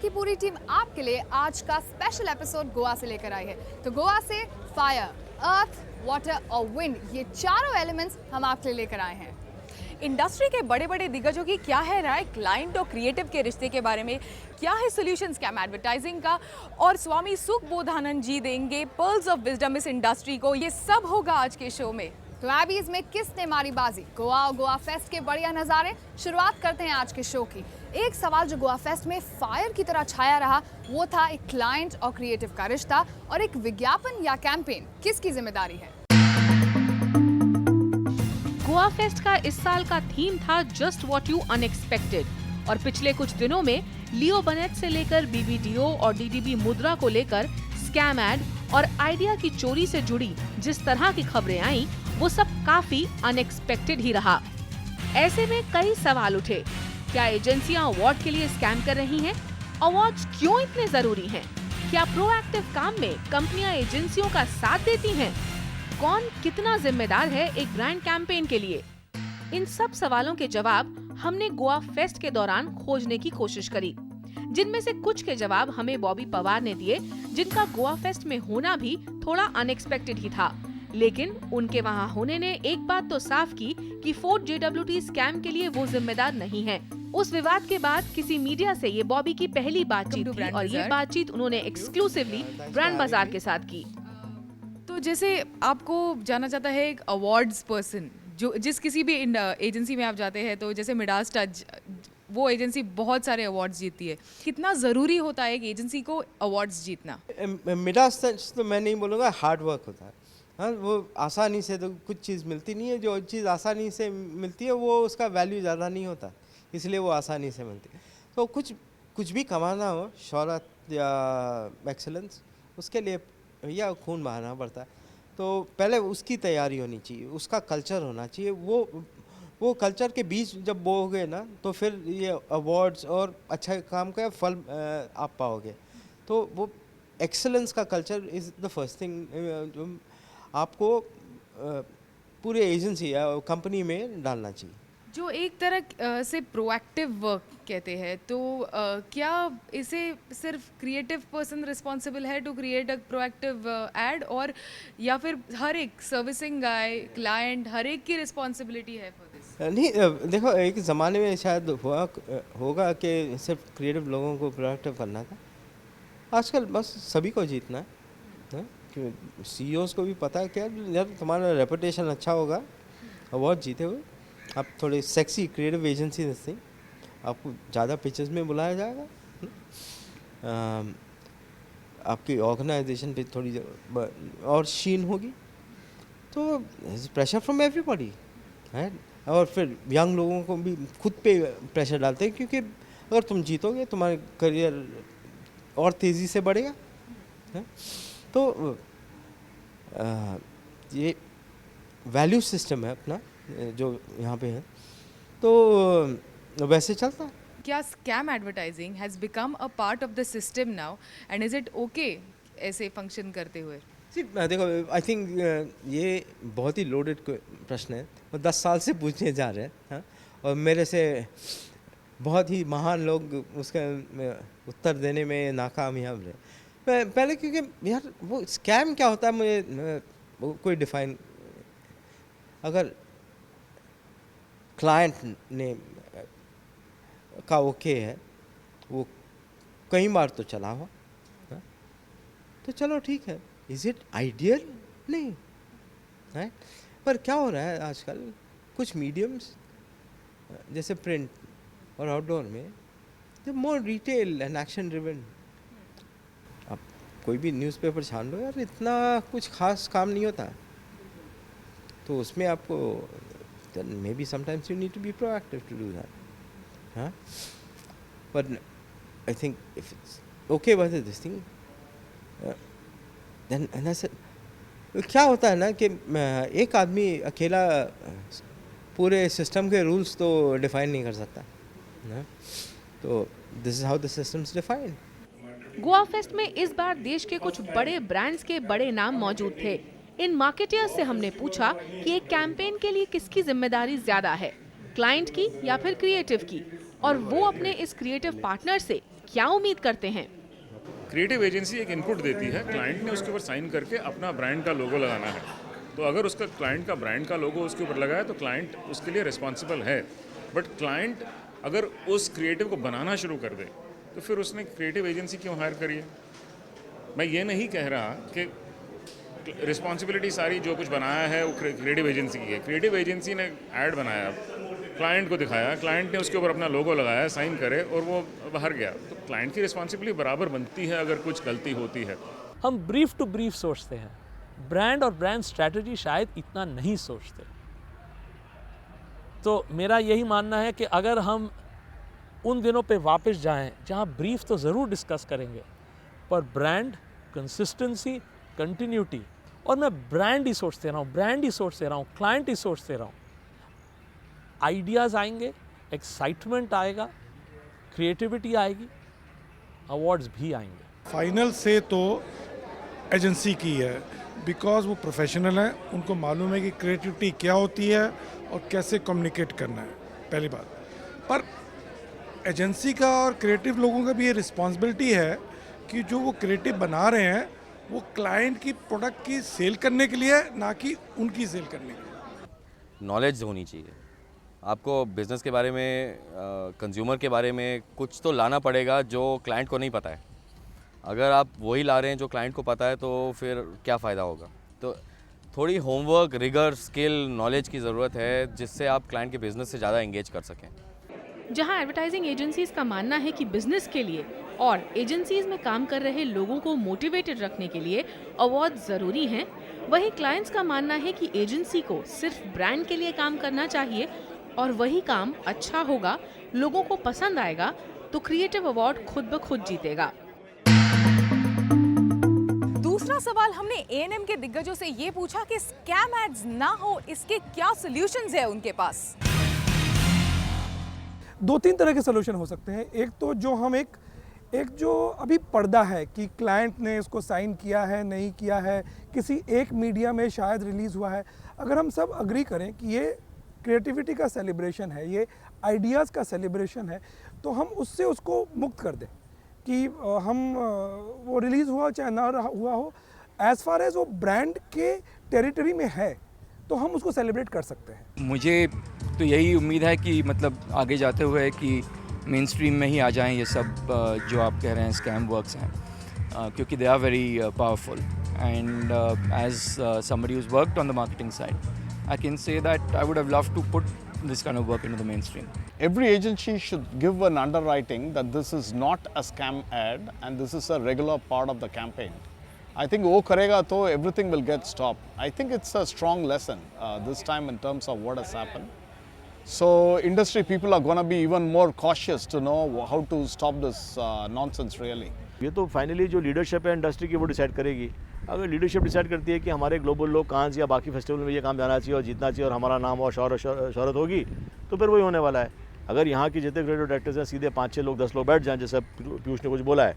की पूरी टीम आपके लिए आज का स्पेशल एपिसोड गोवा से लेकर आई है। तो गोवा से फायर, अर्थ, वाटर और विंड, ये चारों एलिमेंट्स हम आपके लिए लेकर आए हैं। इंडस्ट्री के बड़े बड़े दिग्गजों की क्या है राय क्लाइंट और क्रिएटिव के रिश्ते के बारे में, क्या है सोल्यूशन स्कैम एडवर्टाइजिंग का, और स्वामी सुखबोधानंद जी देंगे पर्ल्स ऑफ विजडम इस इंडस्ट्री को। ये सब होगा आज के शो में। तो एबीज में किसने मारी बाजी, गोवा और गोवा फेस्ट के बढ़िया नज़ारे। शुरुआत करते हैं आज के शो की। एक सवाल जो गोवा फेस्ट में फायर की तरह छाया रहा वो था एक क्लाइंट और क्रिएटिव का रिश्ता, और एक विज्ञापन या कैंपेन किसकी जिम्मेदारी है। गोवा फेस्ट का इस साल का थीम था जस्ट व्हाट यू अनएक्सपेक्टेड, और पिछले कुछ दिनों में लियो बनेट से लेकर बीबीडीओ और डीडीबी मुद्रा को लेकर स्कैम एड और आइडिया की चोरी से जुड़ी जिस तरह की खबरें आई वो सब काफी अनएक्सपेक्टेड ही रहा। ऐसे में कई सवाल उठे, क्या एजेंसियां अवार्ड के लिए स्कैम कर रही हैं? अवार्ड्स क्यों इतने जरूरी हैं? क्या प्रोएक्टिव काम में कंपनियां एजेंसियों का साथ देती हैं? कौन कितना जिम्मेदार है एक ब्रांड कैंपेन के लिए? इन सब सवालों के जवाब हमने गोवा फेस्ट के दौरान खोजने की कोशिश करी, जिनमें से कुछ के जवाब हमें बॉबी पवार ने दिए, जिनका गोवा फेस्ट में होना भी थोड़ा अनएक्सपेक्टेड ही था। लेकिन उनके वहाँ होने ने एक बात तो साफ की कि फोर्ट JWT स्कैम के लिए वो जिम्मेदार नहीं है। उस विवाद के बाद किसी मीडिया से ये बॉबी की पहली बातचीत थी, और ये बातचीत उन्होंने एक्सक्लूसिवली ब्रांड बाजार के साथ की। तो जैसे आपको जाना चाहता है एक अवार्ड्स पर्सन, जो जिस किसी भी एजेंसी में आप जाते हैं, तो जैसे मिडास टच, वो एजेंसी बहुत सारे अवार्ड्स जीतती है। कितना ज़रूरी होता है एक एजेंसी को अवार्ड्स जीतना? मिडास टच तो मैं नहीं बोलूँगा, हार्ड वर्क होता है। हाँ, वो आसानी से तो कुछ चीज़ मिलती नहीं है। जो चीज़ आसानी से मिलती है वो उसका वैल्यू ज़्यादा नहीं होता, इसलिए वो आसानी से मिलती है। तो कुछ भी कमाना हो, शोहरत या एक्सेलेंस, उसके लिए या खून बहाना पड़ता है। तो पहले उसकी तैयारी होनी चाहिए, उसका कल्चर होना चाहिए। वो कल्चर के बीच जब बोओगे ना, तो फिर ये अवार्ड्स और अच्छा काम का फल आप पाओगे। तो वो एक्सेलेंस का culture is the first thing जो आपको पूरे एजेंसी या कंपनी में डालना चाहिए। जो एक तरह से प्रोएक्टिव वर्क कहते हैं, तो क्या इसे सिर्फ क्रिएटिव पर्सन रिस्पॉन्सिबल है to create a proactive ad, और या फिर हर एक सर्विसिंग गाय, क्लाइंट, हर एक की रिस्पॉन्सिबिलिटी है फॉर दिस? नहीं, देखो, एक ज़माने में शायद होगा कि सिर्फ क्रिएटिव लोगों को प्रोएक्टिव करना था। आजकल बस सभी को जीतना है। CEOs को भी पता है कि यार तुम्हारा रेपुटेशन अच्छा होगा अवार्ड जीते हुए, आप थोड़े सेक्सी क्रिएटिव एजेंसी दस्ते, आपको ज़्यादा पिक्चर्स में बुलाया जाएगा। आपकी ऑर्गेनाइजेशन पे थोड़ी और शीन होगी। तो प्रेशर फ्रॉम एवरीबॉडी है। और फिर यंग लोगों को भी खुद पे प्रेशर डालते हैं, क्योंकि अगर तुम जीतोगे तुम्हारा करियर और तेज़ी से बढ़ेगा है? तो ये वैल्यू सिस्टम है अपना जो यहाँ पे है, तो वैसे चलता है। क्या scam advertising has become a part of the system now, and is it okay ऐसे फंक्शन करते हुए? जी देखो, आई थिंक ये बहुत ही लोडेड प्रश्न है, वो 10 साल से पूछने जा रहे हैं। हाँ? और मेरे से बहुत ही महान लोग उसका उत्तर देने में नाकामयाब रहे पहले, क्योंकि यार वो स्कैम क्या होता है मुझे वो कोई डिफाइन। अगर क्लाइंट ने का ओके है, वो कई बार तो चला हुआ, तो चलो ठीक है। Is it ideal? नहीं है। पर क्या हो रहा है आजकल, कुछ मीडियम्स जैसे प्रिंट और आउटडोर में जो मोर रिटेल एंड एक्शन ड्रिवन, आप कोई भी न्यूज़पेपर छान लो यार, इतना कुछ खास काम नहीं होता। तो उसमें आपको maybe sometimes you need to be proactive to do that. हाँ, but I think if it's okay with this thing, then क्या होता है ना कि एक आदमी अकेला पूरे सिस्टम के रूल्स तो डिफाइन नहीं कर सकता ना। तो this is how the system is defined. Goa fest में इस बार देश के कुछ बड़े ब्रांड्स के बड़े नाम मौजूद थे। इन मार्केटियर्स से हमने पूछा कि एक कैंपेन के लिए किसकी जिम्मेदारी ज्यादा है, क्लाइंट की या फिर क्रिएटिव की, और वो अपने इस क्रिएटिव पार्टनर से क्या उम्मीद करते हैं। क्रिएटिव एजेंसी एक इनपुट देती है, क्लाइंट ने उसके ऊपर साइन करके अपना ब्रांड का लोगो लगाना है। तो अगर उसका क्लाइंट का ब्रांड का लोगो उसके ऊपर लगा है तो क्लाइंट उसके लिए रिस्पॉन्सिबल है। बट क्लाइंट अगर उस क्रिएटिव को बनाना शुरू कर दे तो फिर उसने क्रिएटिव एजेंसी क्यों हायर करी है? मैं ये नहीं कह रहा कि रिस्पॉन्सिबिलिटी सारी जो कुछ बनाया है वो क्रिएटिव एजेंसी की है। क्रिएटिव एजेंसी ने ऐड बनाया, क्लाइंट को दिखाया, क्लाइंट ने उसके ऊपर अपना लोगो लगाया, साइन करे और वो बाहर गया, तो क्लाइंट की रिस्पॉन्सिबिलिटी बराबर बनती है अगर कुछ गलती होती है। हम ब्रीफ टू ब्रीफ सोचते हैं, ब्रांड और ब्रांड स्ट्रैटेजी शायद इतना नहीं सोचते। तो मेरा यही मानना है कि अगर हम उन दिनों पे वापस जाएं जहां ब्रीफ तो ज़रूर डिस्कस करेंगे, पर ब्रांड, कंसिस्टेंसी, कंटिन्यूटी, और मैं ब्रांड ही सोचते रहा हूँ, ब्रांड ही सोचते रहा हूँ, क्लाइंट ही सोचते रहा हूँ, आइडियाज़ आएंगे, एक्साइटमेंट आएगा, क्रिएटिविटी आएगी, अवार्ड्स भी आएंगे। फाइनल से तो एजेंसी की है, बिकॉज वो प्रोफेशनल हैं, उनको मालूम है कि क्रिएटिविटी क्या होती है और कैसे कम्युनिकेट करना है, पहली बात। पर एजेंसी का और क्रिएटिव लोगों का भी ये रिस्पॉन्सिबिलिटी है कि जो वो क्रिएटिव बना रहे हैं वो क्लाइंट की प्रोडक्ट की सेल करने के लिए, ना कि उनकी सेल करने के लिए। नॉलेज होनी चाहिए आपको बिज़नेस के बारे में, कंज्यूमर के बारे में कुछ तो लाना पड़ेगा जो क्लाइंट को नहीं पता है। अगर आप वही ला रहे हैं जो क्लाइंट को पता है तो फिर क्या फ़ायदा होगा। तो थोड़ी होमवर्क, रिगर, स्किल, नॉलेज की ज़रूरत है जिससे आप क्लाइंट के बिज़नेस से ज़्यादा एंगेज कर सकें। जहां एडवर्टाइजिंग एजेंसीज का मानना है कि बिजनेस के लिए और एजेंसीज में काम कर रहे लोगों को मोटिवेटेड रखने के लिए अवार्ड जरूरी हैं, वहीं क्लाइंट्स का मानना है कि एजेंसी को सिर्फ ब्रांड के लिए काम करना चाहिए और वही काम अच्छा होगा, लोगों को पसंद आएगा तो क्रिएटिव अवार्ड खुद ब खुद जीतेगा। दूसरा सवाल हमने A&M के दिग्गजों से ये पूछा कि स्कैम एड्स ना हो, इसके क्या सॉल्यूशंस है उनके पास। दो तीन तरह के सोल्यूशन हो सकते हैं। एक तो जो हम एक जो अभी पर्दा है कि क्लाइंट ने इसको साइन किया है, नहीं किया है, किसी एक मीडिया में शायद रिलीज़ हुआ है, अगर हम सब अग्री करें कि ये क्रिएटिविटी का सेलिब्रेशन है, ये आइडियाज़ का सेलिब्रेशन है, तो हम उससे उसको मुक्त कर दें कि हम वो रिलीज़ हुआ चाहे ना हुआ हो, एज़ फार एज़ वो ब्रांड के टेरिटरी में है तो हम उसको सेलिब्रेट कर सकते हैं। मुझे तो यही उम्मीद है कि मतलब आगे जाते हुए कि मेन स्ट्रीम में ही आ जाएं ये सब जो आप कह रहे हैं स्कैम वर्क्स हैं, क्योंकि they are very powerful and as somebody who's worked on the marketing side I can say that I would have loved to put this kind of work into the mainstream. Every agency should give an underwriting that this is not a scam ad and this is a regular part of the campaign. I think wo karega to everything will get stopped. I think it's a strong lesson this time in terms of what has happened. So industry people are going to be even more cautious to know how to stop this nonsense really. ये तो finally जो leadership है industry की वो decide करेगी। अगर leadership decide करती है कि हमारे ग्लोबल लोग कहाँ से या बाकी फेस्टिवल में ये काम जाना चाहिए और जीतना चाहिए और हमारा नाम और शौहरत होगी, तो फिर वही होने वाला है। अगर यहाँ की जितने क्रिएटिव डायरेक्टर्स हैं सीधे 5-6 लोग 10 लोग बैठ जाएं, जैसे पीयूष ने कुछ बोला है,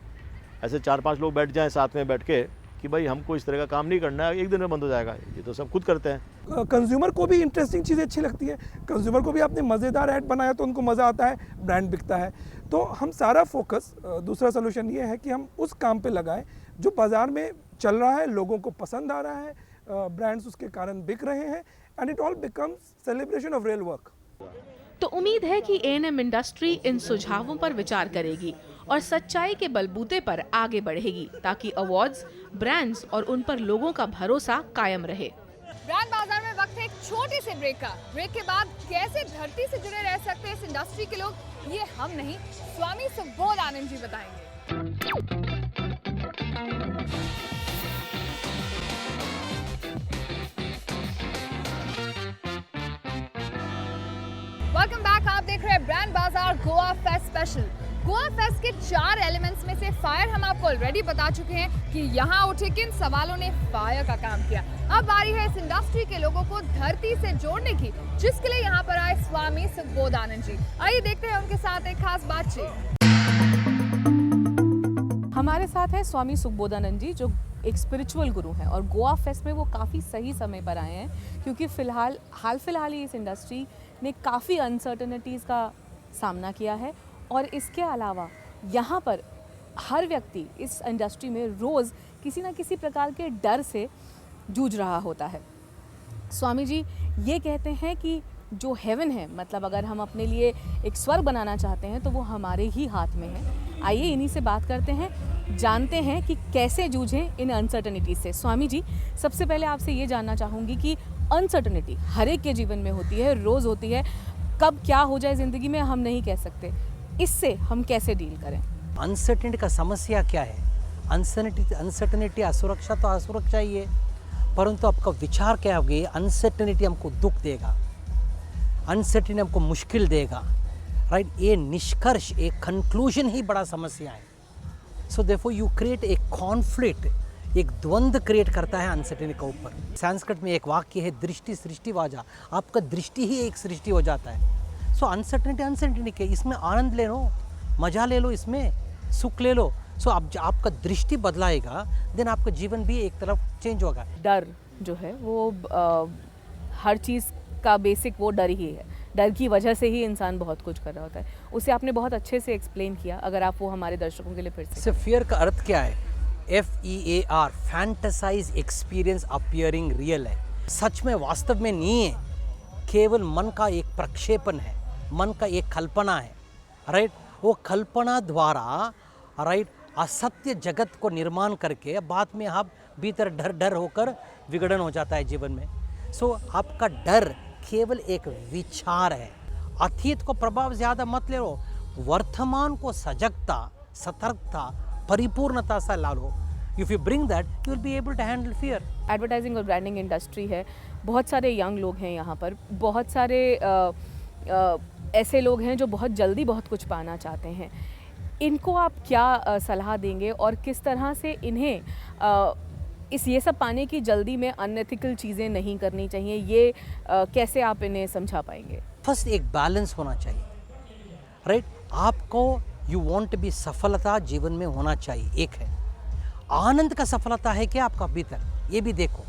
ऐसे 4-5 लोग बैठ जाएं साथ में बैठ के कि भाई हमको इस तरह का काम नहीं करना है, एक दिन में बंद हो जाएगा। ये तो सब खुद करते हैं। कंज्यूमर को भी इंटरेस्टिंग चीज़ें अच्छी लगती है, कंज्यूमर को भी आपने मज़ेदार ऐड बनाया तो उनको मज़ा आता है, ब्रांड बिकता है। तो हम सारा फोकस, दूसरा सोल्यूशन ये है कि हम उस काम पे लगाएं जो बाज़ार में चल रहा है, लोगों को पसंद आ रहा है, ब्रांड्स उसके कारण बिक रहे हैं, and it all becomes celebration of real work. तो उम्मीद है कि A&M इंडस्ट्री इन सुझावों पर विचार करेगी और सच्चाई के बलबूते पर आगे बढ़ेगी ताकि अवार्ड्स, ब्रांड्स और उन पर लोगों का भरोसा कायम रहे। ब्रांड बाजार में वक्त है एक छोटे से ब्रेक का। ब्रेक के बाद कैसे धरती से जुड़े रह सकते हैं इस इंडस्ट्री के लोग, ये हम नहीं, स्वामी सुबोध आनंद जी बताएंगे। वेलकम बैक, आप देख रहे हैं ब्रांड बाजार Goa fest special. Goa fest के 4 एलिमेंट्स में से फायर हम आपको ऑलरेडी बता चुके हैं कि यहाँ उठे किन सवालों ने फायर का काम किया। अब बारी है इस इंडस्ट्री के लोगों को धरती से जोड़ने की, जिसके लिए यहाँ पर आए स्वामी सुबोध आनंद जी। आइए देखते हैं उनके साथ एक खास बातचीत। हमारे साथ है स्वामी सुबोधानंद जी, जो एक स्पिरिचुअल गुरु हैं और गोवा फेस्ट में वो काफ़ी सही समय पर आए हैं, क्योंकि हाल फिलहाल ही इस इंडस्ट्री ने काफ़ी अनसर्टनिटीज़ का सामना किया है और इसके अलावा यहाँ पर हर व्यक्ति इस इंडस्ट्री में रोज़ किसी ना किसी प्रकार के डर से जूझ रहा होता है। स्वामी जी ये कहते हैं कि जो हेवन है, मतलब अगर हम अपने लिए एक स्वर्ग बनाना चाहते हैं तो वो हमारे ही हाथ में है। आइए इन्हीं से बात करते हैं, जानते हैं कि कैसे जूझें इन अनसर्टनिटी से। स्वामी जी, सबसे पहले आपसे ये जानना चाहूँगी कि अनसर्टनिटी हर एक के जीवन में होती है, रोज़ होती है, कब क्या हो जाए ज़िंदगी में हम नहीं कह सकते, इससे हम कैसे डील करें? अनसर्टेनिटी का समस्या क्या है? अनसर्टेनिटी असुरक्षा तो असुरक्षा ही है, परंतु आपका विचार क्या होगी? अनसर्टेनिटी हमको दुख देगा, अनसर्टेनिटी हमको मुश्किल देगा, राइट? ये निष्कर्ष, एक कंक्लूजन ही बड़ा समस्या है। सो देयरफॉर यू क्रिएट एक कॉन्फ्लिक्ट, एक द्वंद्व क्रिएट करता है अनसर्टेनिटी के ऊपर। संस्कृत में एक वाक्य है, दृष्टि सृष्टि वाजा, आपका दृष्टि ही एक सृष्टि हो जाता है। सो अनसर्टेनिटी के इसमें आनंद ले लो, मजा ले लो, इसमें सुख ले लो। सो आपका दृष्टि बदलाएगा, देन आपका जीवन भी एक तरफ चेंज होगा। डर जो है वो हर चीज़ का बेसिक वो डर ही है। डर की वजह से ही इंसान बहुत कुछ कर रहा होता है। उसे आपने बहुत अच्छे से एक्सप्लेन किया। अगर आप वो हमारे दर्शकों के लिए फिर से फियर का अर्थ क्या है? FEAR, fantasise experience appearing real है। सच में वास्तव में नहीं है, केवल मन का एक प्रक्षेपण है, मन का एक कल्पना है, राइट? वो कल्पना द्वारा, राइट, असत्य जगत को निर्माण करके बाद में आप भीतर डर होकर विघटन हो जाता है जीवन में। सो आपका डर केवल एक विचार है। अतीत को प्रभाव ज़्यादा मत ले लो, वर्तमान को सजगता, सतर्कता, परिपूर्णता से ला लो। If you bring that, you will be able to handle fear. Advertising और ब्रांडिंग इंडस्ट्री है, बहुत सारे यंग लोग हैं यहाँ पर, बहुत सारे ऐसे लोग हैं जो बहुत जल्दी बहुत कुछ पाना चाहते हैं। इनको आप क्या सलाह देंगे और किस तरह से इन्हें ये सब पाने की जल्दी में अनएथिकल चीज़ें नहीं करनी चाहिए, ये कैसे आप इन्हें समझा पाएंगे? फर्स्ट एक बैलेंस होना चाहिए, राइट? आपको यू वांट टू बी, सफलता जीवन में होना चाहिए, एक है। आनंद का सफलता है क्या आपका भीतर, ये भी देखो।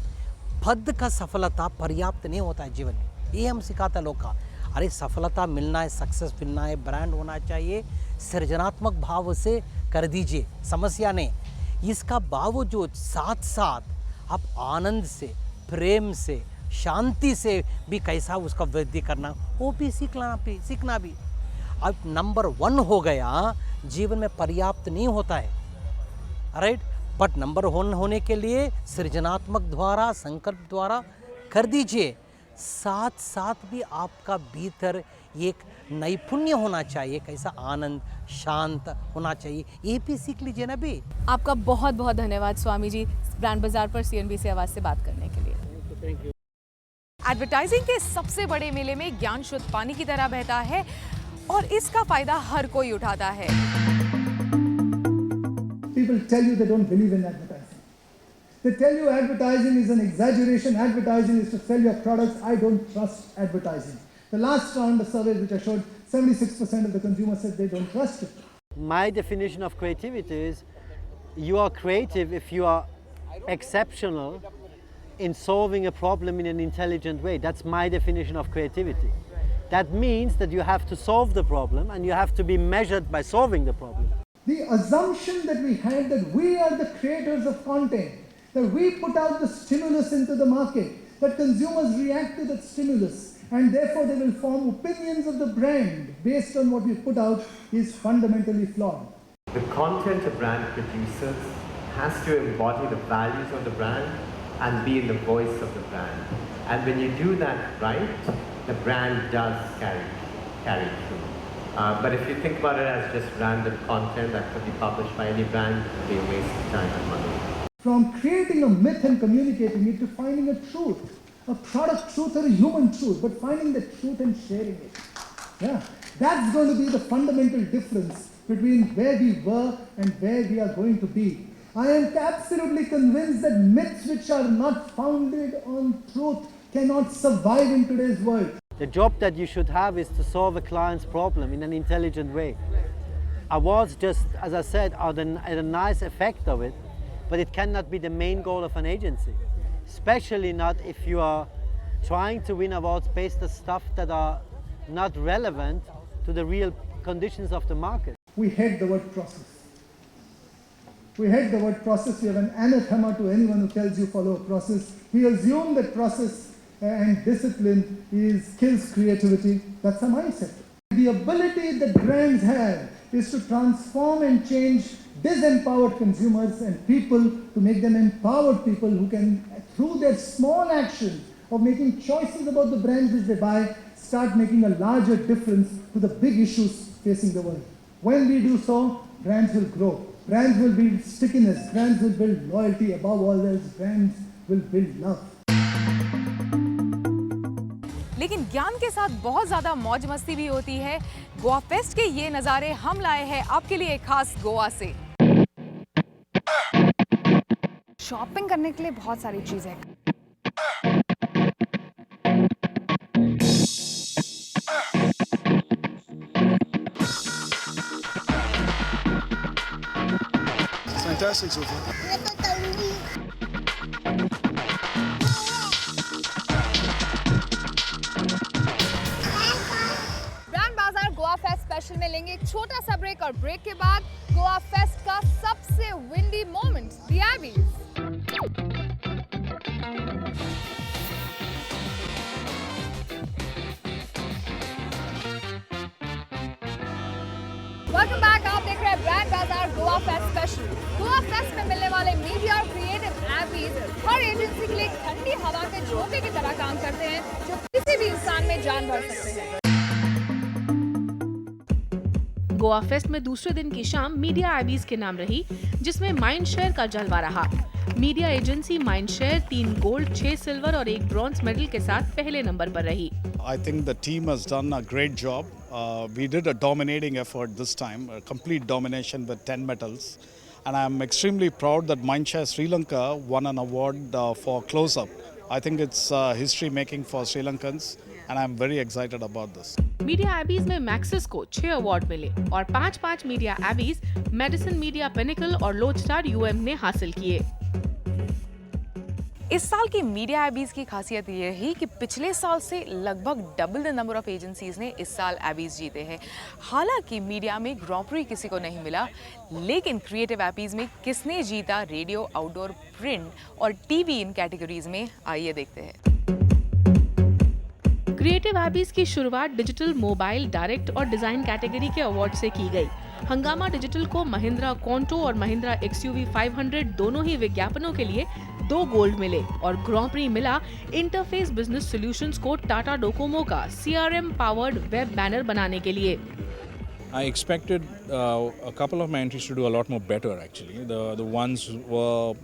पद का सफलता पर्याप्त नहीं होता है जीवन में, ये हम सिखाते लोग का। अरे सफलता मिलना है, सक्सेस मिलना है, ब्रांड होना चाहिए, सृजनात्मक भाव से कर दीजिए, समस्या नहीं। इसका बावजूद साथ साथ आप आनंद से, प्रेम से, शांति से भी कैसा उसका वृद्धि करना, वो भी सीखना भी। अब नंबर 1 हो गया, जीवन में पर्याप्त नहीं होता है, राइट? बट नंबर 1 होने के लिए सृजनात्मक द्वारा, संकल्प द्वारा कर दीजिए। साथ साथ भी आपका भीतर एक नैपुण्य होना चाहिए, कैसा आनंद, शांत होना चाहिए, ये भी सीख लीजिए ना भी। आपका बहुत बहुत धन्यवाद स्वामी जी, ब्रांड बाजार पर CNBC आवाज़ से बात करने के लिए। Thank you. एडवर्टाइजिंग के सबसे बड़े मेले में ज्ञान शुद्ध पानी की तरह बहता है और इसका फायदा हर कोई उठाता है। People tell you they don't believe in advertising. They tell you advertising is an exaggeration, advertising is to sell your products. I don't trust advertising. The last round of surveys which I showed, 76% of the consumers said they don't trust it. My definition of creativity is you are creative if you are exceptional in solving a problem in an intelligent way. That's my definition of creativity. That means that you have to solve the problem and you have to be measured by solving the problem. The assumption that we had that we are the creators of content, that we put out the stimulus into the market, that consumers react to that stimulus and therefore they will form opinions of the brand based on what we put out, is fundamentally flawed. The content a brand produces has to embody the values of the brand and be in the voice of the brand. And when you do that right, the brand does carry through. But if you think about it as just random content that could be published by any brand, it would be a waste of time and money. From creating a myth and communicating it to finding a truth, a product truth or a human truth, but finding the truth and sharing it. Yeah, that's going to be the fundamental difference between where we were and where we are going to be. I am absolutely convinced that myths which are not founded on truth cannot survive in today's world. The job that you should have is to solve a client's problem in an intelligent way. Awards just, as I said, are a nice effect of it, but it cannot be the main goal of an agency. Especially not if you are trying to win awards based on stuff that are not relevant to the real conditions of the market. we hate the word process. We hate the word process. We have an anathema to anyone who tells you follow a process. We assume that process and discipline kills creativity. That's a mindset. The ability that brands have is to transform and change disempowered consumers and people to make them empowered people who can, through their small actions of making choices about the brands which they buy, start making a larger difference to the big issues facing the world. When we do so, brands will grow. Brands will build stickiness. Brands will build loyalty. Above all else, brands will build love. लेकिन ज्ञान के साथ बहुत ज़्यादा मौज मस्ती भी होती है। गोवा फेस्ट के ये नज़ारे हम लाए हैं आपके लिए खास गोवा से। शॉपिंग करने के लिए बहुत सारी चीज़ें। Fantastic so far. ब्रांड बाजार गोवा फेस्ट स्पेशल में लेंगे एक छोटा सा ब्रेक और ब्रेक के बाद गोवा फेस्ट का सबसे windy moment, the Abies. Welcome back, आप देख रहे हैं ब्रांड बाजार Goa fest special. Goa fest में मिलने वाले मीडिया और क्रिएटिव एबीज हर एजेंसी के लिए एक ठंडी हवा के झोंके की तरह काम करते हैं जो किसी भी इंसान में जान भर सकते हैं। गोवा फेस्ट में दूसरे दिन की शाम मीडिया एबीज के नाम रही, जिसमें माइंडशेयर का जलवा रहा। मीडिया एजेंसी माइंडशेयर 3 गोल्ड, 6 सिल्वर और 1 ब्रॉन्ज मेडल के साथ पहले नंबर पर रही। I think the team has done a great job. We did a dominating effort this time, a complete domination with 10 medals. And I'm extremely proud that Mindshare Sri Lanka won an award for close-up. I think it's history making for Sri Lankans and I'm very excited about this. Media Abbys में Maxus को 6 award मिले और 5 media Abbys Madison Media Pinnacle और Lodestar UM ने हासिल किए। इस साल की मीडिया एबीज की खासियत ये रही कि पिछले साल से लगभग double the number of agencies ने इस साल एबीज जीते हैं। हालांकि मीडिया में ग्रैंड प्री किसी को नहीं मिला, लेकिन क्रिएटिव एबीज में किसने जीता रेडियो, आउटडोर, प्रिंट और टीवी इन कैटेगरीज में, आइए देखते हैं। क्रिएटिव एबीज की शुरुआत डिजिटल, मोबाइल, डायरेक्ट और डिजाइन कैटेगरी के अवार्ड से की गई। हंगामा डिजिटल को महिंद्रा कॉन्टो और महिंद्रा XUV 500 दोनों ही विज्ञापनों के लिए 2 गोल्ड मिले और ग्रैंड प्री मिला इंटरफेस बिजनेस सॉल्यूशंस को टाटा डोकोमो का CRM पावर्ड वेब बैनर बनाने के लिए। I expected a couple of my entries to do a lot more better actually. The ones were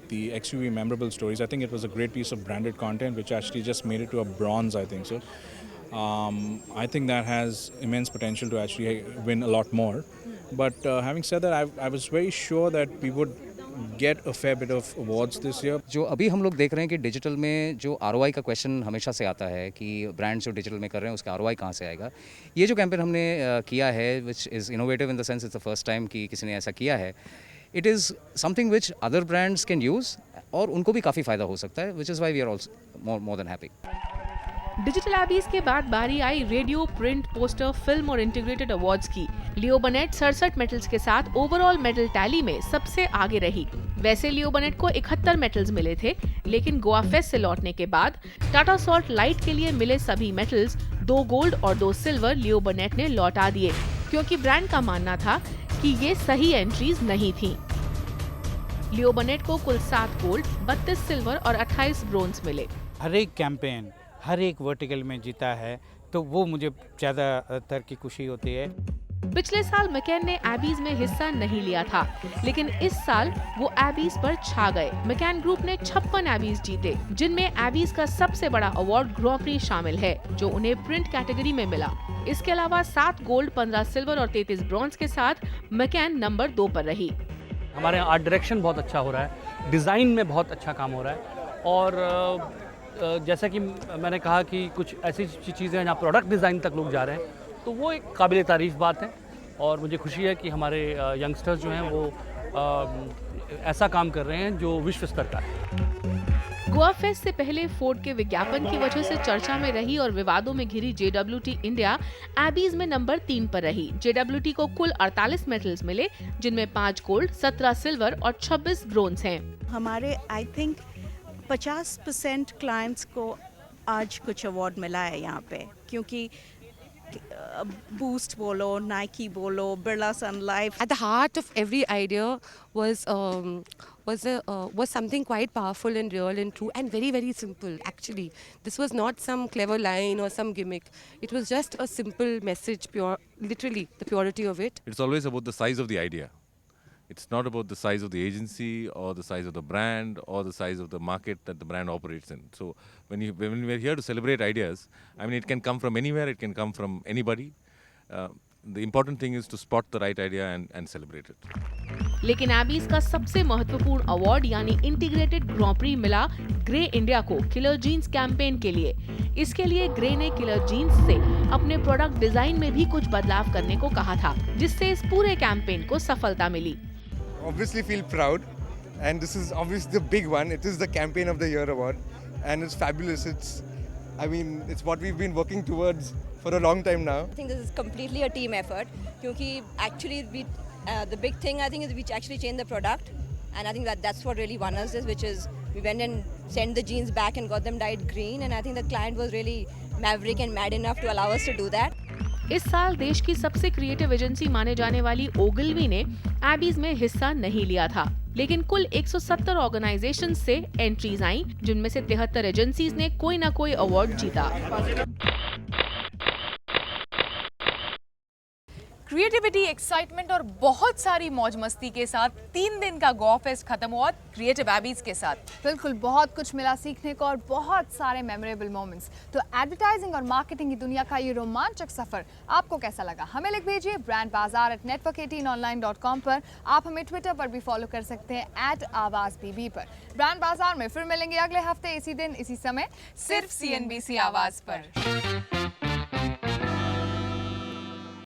the XUV memorable stories. I think it was a great piece of branded content which actually just made it to a bronze, I think so. I think that has immense potential to actually win a lot more. But having said that, I was very sure that we would get a fair bit of awards this year. जो अभी हम लोग देख रहे हैं कि digital में जो ROI का क्वेश्चन हमेशा से आता है कि ब्रांड्स जो डिजिटल में कर रहे हैं उसका ROI कहाँ से आएगा। ये जो कैंपेन हमने किया है which is innovative in the sense it's the first time कि किसी ने ऐसा किया है। It is something which other brands can use और उनको भी काफ़ी फ़ायदा हो सकता है, which is why we are also more than happy. Digital Abbys के बाद बारी आई रेडियो, प्रिंट, पोस्टर, फिल्म और इंटीग्रेटेड अवार्ड्स की। लियो बनेट 67 मेडल्स के साथ ओवरऑल मेडल टैली में सबसे आगे रही। वैसे लियो बनेट को 71 मेडल्स मिले थे, लेकिन गोवा फेस्ट से लौटने के बाद टाटा सॉल्ट लाइट के लिए मिले सभी मेडल्स 2 गोल्ड और 2 सिल्वर लियो बनेट ने लौटा दिए, क्योंकि ब्रांड का मानना था कि ये सही एंट्रीज नहीं थी। लियो बनेट को कुल 7 गोल्ड, 32 सिल्वर और 28 ब्रोंज मिले। हर एक कैंपेन हर एक वर्टिकल में जीता है, तो वो मुझे ज़्यादातर की खुशी होती है। पिछले साल मैकेन ने एबीज में हिस्सा नहीं लिया था, लेकिन इस साल वो एबीज पर छा गए। मैकेन ग्रुप ने 56 एबीज जीते, जिनमें एबीज का सबसे बड़ा अवार्ड ग्रैंड प्री शामिल है, जो उन्हें प्रिंट कैटेगरी में मिला। इसके अलावा 7 गोल्ड, 15 सिल्वर और 33 ब्रॉन्ज के साथ मैकेन नंबर 2 पर रही। हमारे आर्ट डायरेक्शन बहुत अच्छा हो रहा है, डिज़ाइन में बहुत अच्छा काम हो रहा है और जैसा कि मैंने कहा कि कुछ ऐसी चीज़ें हैं जहाँ प्रोडक्ट डिज़ाइन तक लोग जा रहे हैं, तो वो एक काबिल तारीफ़ बात है और मुझे खुशी है कि हमारे यंगस्टर्स जो हैं वो ऐसा काम कर रहे हैं जो विश्व स्तर का है। गोवा फेस्ट से पहले फोर्ड के विज्ञापन की वजह से चर्चा में रही और विवादों में घिरी JWT इंडिया एबीज में नंबर 3 पर रही। JWT को कुल 48 मेडल्स मिले, जिनमें 5 गोल्ड, 17 सिल्वर और 26 ब्रोंज हैं। हमारे आई थिंक 50% क्लाइंट्स को आज कुछ अवार्ड मिला है यहाँ पे, क्योंकि बूस्ट बोलो, नाइकी बोलो, बिरला सन life. At the heart of every idea was something quite powerful and real and true and very, very simple. Actually, this was not some clever line or some gimmick. It was just a simple message, pure, literally the purity of it. It's always about the size of the idea. It's not about the size of the agency or the size of the brand or the size of the market that the brand operates in. So when we're here to celebrate ideas, I mean, it can come from anywhere, it can come from anybody. The important thing is to spot the right idea and celebrate it. लेकिन Abies का सबसे महत्वपूर्ण award यानी integrated grand pre मिला grey India को killer jeans campaign के लिए। इसके लिए ग्रे ने किलर जीन्स से अपने प्रोडक्ट डिजाइन में भी कुछ बदलाव करने को कहा था, जिससे इस पूरे कैंपेन को सफलता मिली। Obviously feel proud, and this is obviously the big one. It is the Campaign of the Year award, and it's fabulous. It's what we've been working towards for a long time now. I think this is completely a team effort, because actually the big thing I think is we actually changed the product, and I think that's what really won us this, which is we went and sent the jeans back and got them dyed green, and I think the client was really maverick and mad enough to allow us to do that. इस साल देश की सबसे creative agency माने जाने वाली Ogilvy ने Abies में हिस्सा नहीं लिया था, लेकिन कुल 170 ऑर्गेनाइजेशन से एंट्रीज आई, जिनमें से 73 एजेंसीज ने कोई ना कोई अवार्ड जीता। क्रिएटिविटी, एक्साइटमेंट और बहुत सारी मौज मस्ती के साथ 3 दिन का गोवा फेस्ट खत्म हुआ क्रिएटिव एबीज के साथ। बिल्कुल, बहुत कुछ मिला सीखने को और बहुत सारे मेमोरेबल मोमेंट्स। तो एडवर्टाइजिंग और मार्केटिंग की दुनिया का ये रोमांचक सफर आपको कैसा लगा? हमें लिख भेजिए brandbazaar@network18online.com पर। आप हमें ट्विटर पर भी फॉलो कर सकते हैं @आवाज़ पर। ब्रांड बाजार में फिर मिलेंगे अगले हफ्ते इसी दिन इसी समय, सिर्फ CNBC आवाज पर।